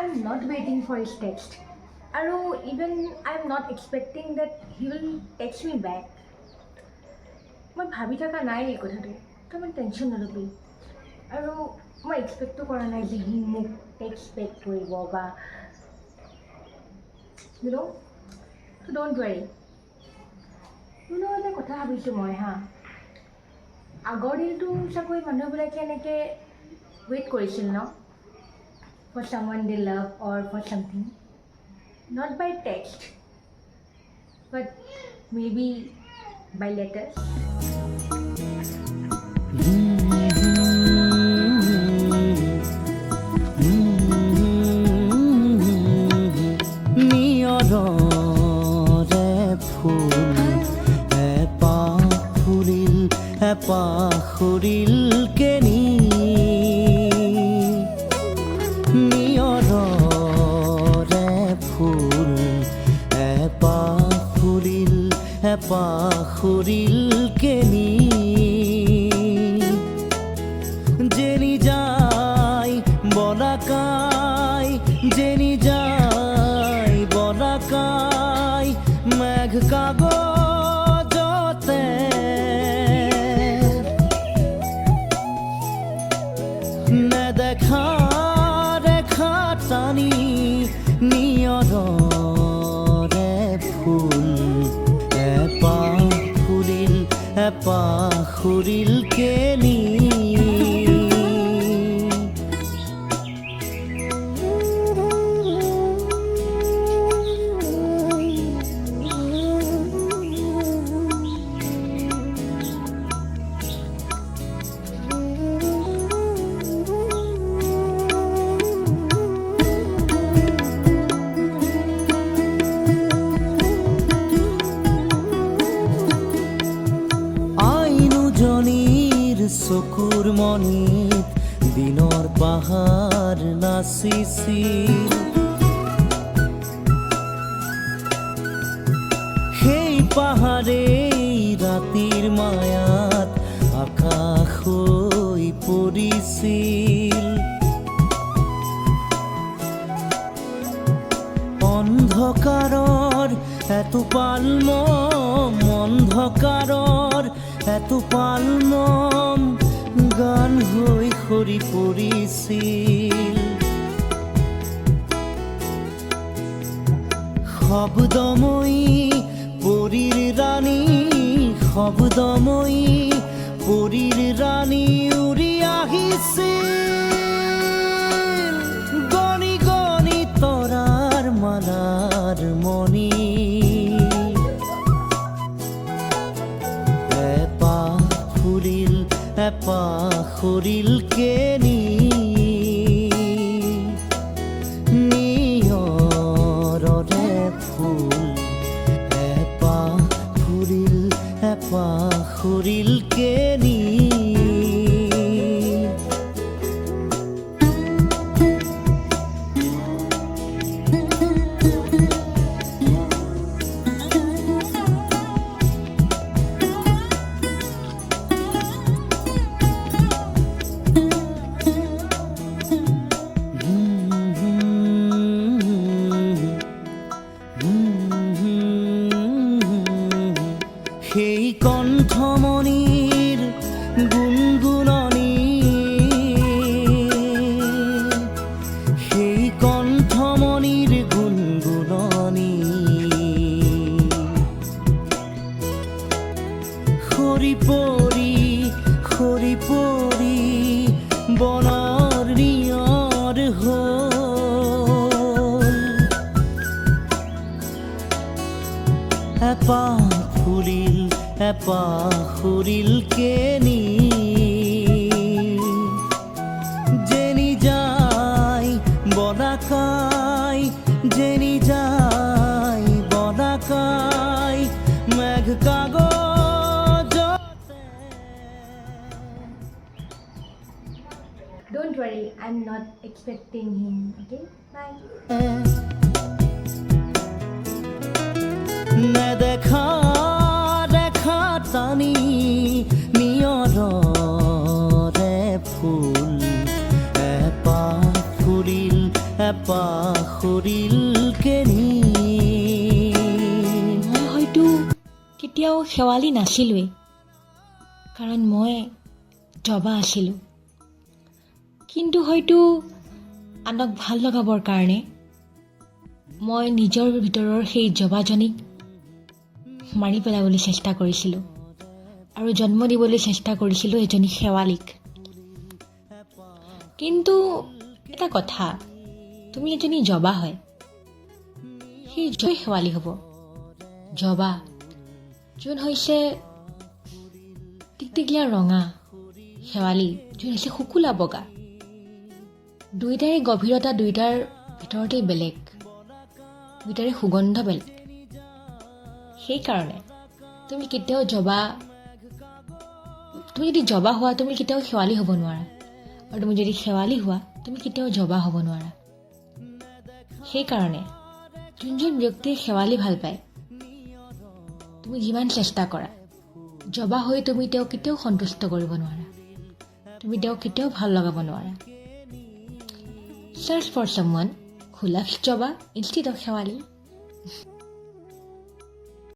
I'm not waiting for his text. আৰু even I'm not expecting that he will text me back. মই ভাবি থকা নাই এই কথাটো, তই ইমান টেনশ্যন নল'বি। আৰু মই এক্সপেক্টো কৰা নাই যে সি মোক টেক্সট বেক কৰিব বা you know' so' don't worry. এটা কথা ভাবিছোঁ মই আগৰ দিনটো চাগৈ মানুহবিলাকে এনেকৈ ৱেইট কৰিছিল ন for someone they love or for something, not by text but maybe by letters. পাখৰিল কেনি নিয়ৰৰে ফুল পাখৰিল কেনি যেনি যায় বলাকাই যেনি যায় বলাকাই মেঘ কাগজতে নেদেখা ৰেখা টানি নিয়ৰৰে ফুল পাখৰিল কেনি চকুৰ মনিত দিনৰ পাহাৰ নাচিছিল সেই পাহাৰে ৰাতিৰ মায়াত আকাশ হৈ পৰিছিল অন্ধকাৰৰ এটোপাল মম অন্ধকাৰৰ এটোপাল মম গান হৈ সৰি পৰিছিল শব্দময়ী পৰীৰ ৰাণী শব্দময়ী পৰীৰ ৰাণী উৰি আহিছিল গণি গণি তৰাৰ মালাৰ মণি পাখৰিল কেনি নিয়ৰৰে ফুল পাখৰিল কেনি সেই কণ্ঠমণিৰ গুণগুণনি সেই কণ্ঠমণিৰ গুণগুণনি সৰি পৰি বনৰ নিয়ৰ হ'ল পাখৰিল কেনি যেনি যায় বলাকাই যেনি যায় বলাকাই মেঘ কাগজতে Don't worry, I'm not expecting him. Okay, bye. নেদেখা ৰেখা টানি নিয়ৰৰে ফুল এপাহ সৰিল কেনি মই হয়তো কেতিয়াও শেৱালি নাছিলোঁৱেই, কাৰণ মই জবা আছিলোঁ। কিন্তু হয়তো আনক ভাল লগাবৰ কাৰণে মই নিজৰ ভিতৰৰ সেই জবাজনীক মাৰি পেলাবলৈ চেষ্টা কৰিছিলোঁ আৰু জন্ম দিবলৈ চেষ্টা কৰিছিলোঁ এজনী শেৱালিক। কিন্তু এটা কথা, তুমি এজনী জবা হয়, সেই জয় শেৱালি হ'ব। জবা যোন হৈছে টিকটিকীয়া ৰঙা, শেৱালি যোন হৈছে শুকুলা বগা। দুইটাৰে গভীৰতা দুইটাৰ ভিতৰতেই বেলেগ, দুইটাৰে সুগন্ধ বেলেগ। সেইকাৰণে তুমি কেতিয়াও তুমি যদি জবা হোৱা তুমি কেতিয়াও শেৱালি হ'ব নোৱাৰা, আৰু তুমি যদি শেৱালি হোৱা তুমি কেতিয়াও জবা হ'ব নোৱাৰা। সেইকাৰণে যোনজন ব্যক্তিয়ে শেৱালি ভাল পায়, তুমি যিমান চেষ্টা কৰা, জবা হৈ তুমি তেওঁক কেতিয়াও সন্তুষ্ট কৰিব নোৱাৰা, তুমি তেওঁক কেতিয়াও ভাল লগাব নোৱাৰা। Search for someone who loves Java instead of Shawali.